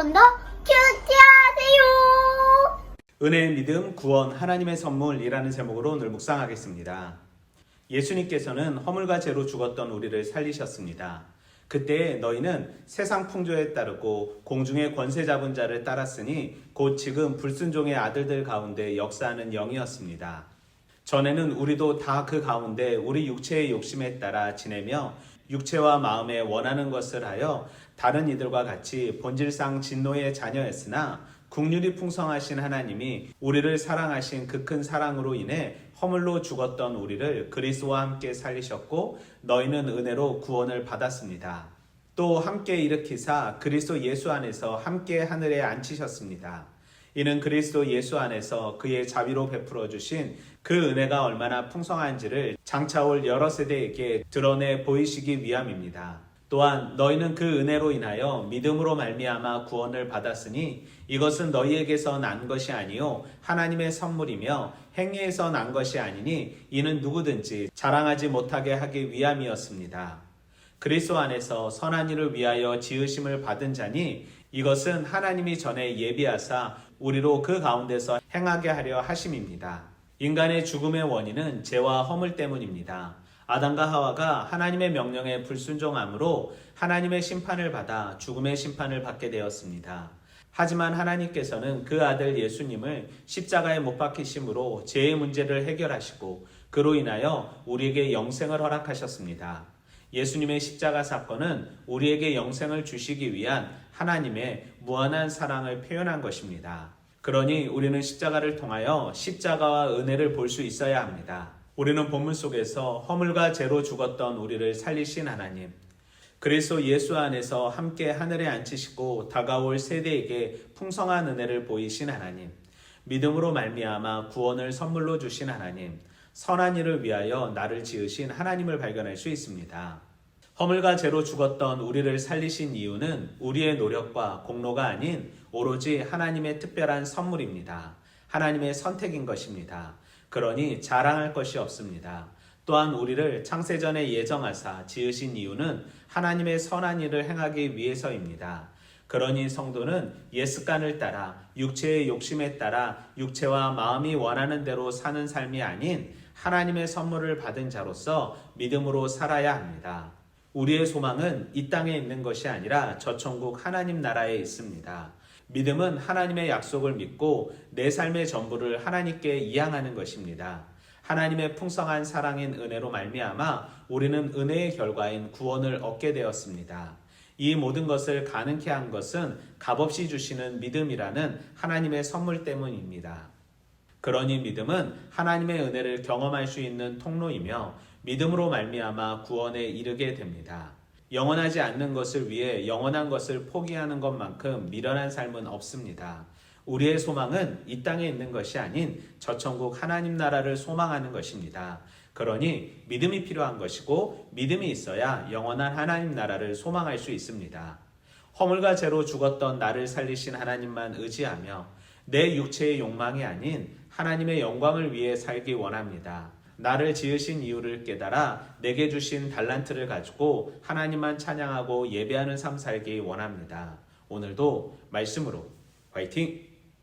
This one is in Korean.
여러분도 큐티하세요. 은혜의 믿음, 구원, 하나님의 선물이라는 제목으로 오늘 묵상하겠습니다. 예수님께서는 허물과 죄로 죽었던 우리를 살리셨습니다. 그때 너희는 세상 풍조에 따르고 공중의 권세 잡은 자를 따랐으니 곧 지금 불순종의 아들들 가운데 역사하는 영이었습니다. 전에는 우리도 다 그 가운데 우리 육체의 욕심에 따라 지내며 육체와 마음에 원하는 것을 하여 다른 이들과 같이 본질상 진노의 자녀였으나 긍휼이 풍성하신 하나님이 우리를 사랑하신 그 큰 사랑으로 인해 허물로 죽었던 우리를 그리스도와 함께 살리셨고 너희는 은혜로 구원을 받았습니다. 또 함께 일으키사 그리스도 예수 안에서 함께 하늘에 앉히셨습니다. 이는 그리스도 예수 안에서 그의 자비로 베풀어 주신 그 은혜가 얼마나 풍성한지를 장차올 여러 세대에게 드러내 보이시기 위함입니다. 또한 너희는 그 은혜로 인하여 믿음으로 말미암아 구원을 받았으니 이것은 너희에게서 난 것이 아니요 하나님의 선물이며 행위에서 난 것이 아니니 이는 누구든지 자랑하지 못하게 하기 위함이었습니다. 그리스도 안에서 선한 일을 위하여 지으심을 받은 자니 이것은 하나님이 전에 예비하사 우리로 그 가운데서 행하게 하려 하심입니다. 인간의 죽음의 원인은 죄와 허물 때문입니다. 아담과 하와가 하나님의 명령에 불순종함으로 하나님의 심판을 받아 죽음의 심판을 받게 되었습니다. 하지만 하나님께서는 그 아들 예수님을 십자가에 못 박히심으로 죄의 문제를 해결하시고 그로 인하여 우리에게 영생을 허락하셨습니다. 예수님의 십자가 사건은 우리에게 영생을 주시기 위한 하나님의 무한한 사랑을 표현한 것입니다. 그러니 우리는 십자가를 통하여 십자가와 은혜를 볼 수 있어야 합니다. 우리는 본문 속에서 허물과 죄로 죽었던 우리를 살리신 하나님, 그리스도 예수 안에서 함께 하늘에 앉히시고 다가올 세대에게 풍성한 은혜를 보이신 하나님, 믿음으로 말미암아 구원을 선물로 주신 하나님, 선한 일을 위하여 나를 지으신 하나님을 발견할 수 있습니다. 허물과 죄로 죽었던 우리를 살리신 이유는 우리의 노력과 공로가 아닌 오로지 하나님의 특별한 선물입니다. 하나님의 선택인 것입니다. 그러니 자랑할 것이 없습니다. 또한 우리를 창세전에 예정하사 지으신 이유는 하나님의 선한 일을 행하기 위해서입니다. 그러니 성도는 옛 습관을 따라 육체의 욕심에 따라 육체와 마음이 원하는 대로 사는 삶이 아닌 하나님의 선물을 받은 자로서 믿음으로 살아야 합니다. 우리의 소망은 이 땅에 있는 것이 아니라 저 천국 하나님 나라에 있습니다. 믿음은 하나님의 약속을 믿고 내 삶의 전부를 하나님께 이양하는 것입니다. 하나님의 풍성한 사랑인 은혜로 말미암아 우리는 은혜의 결과인 구원을 얻게 되었습니다. 이 모든 것을 가능케 한 것은 값없이 주시는 믿음이라는 하나님의 선물 때문입니다. 그러니 믿음은 하나님의 은혜를 경험할 수 있는 통로이며 믿음으로 말미암아 구원에 이르게 됩니다. 영원하지 않는 것을 위해 영원한 것을 포기하는 것만큼 미련한 삶은 없습니다. 우리의 소망은 이 땅에 있는 것이 아닌 저 천국 하나님 나라를 소망하는 것입니다. 그러니 믿음이 필요한 것이고 믿음이 있어야 영원한 하나님 나라를 소망할 수 있습니다. 허물과 죄로 죽었던 나를 살리신 하나님만 의지하며 내 육체의 욕망이 아닌 하나님의 영광을 위해 살기 원합니다. 나를 지으신 이유를 깨달아 내게 주신 달란트를 가지고 하나님만 찬양하고 예배하는 삶 살기 원합니다. 오늘도 말씀으로 화이팅!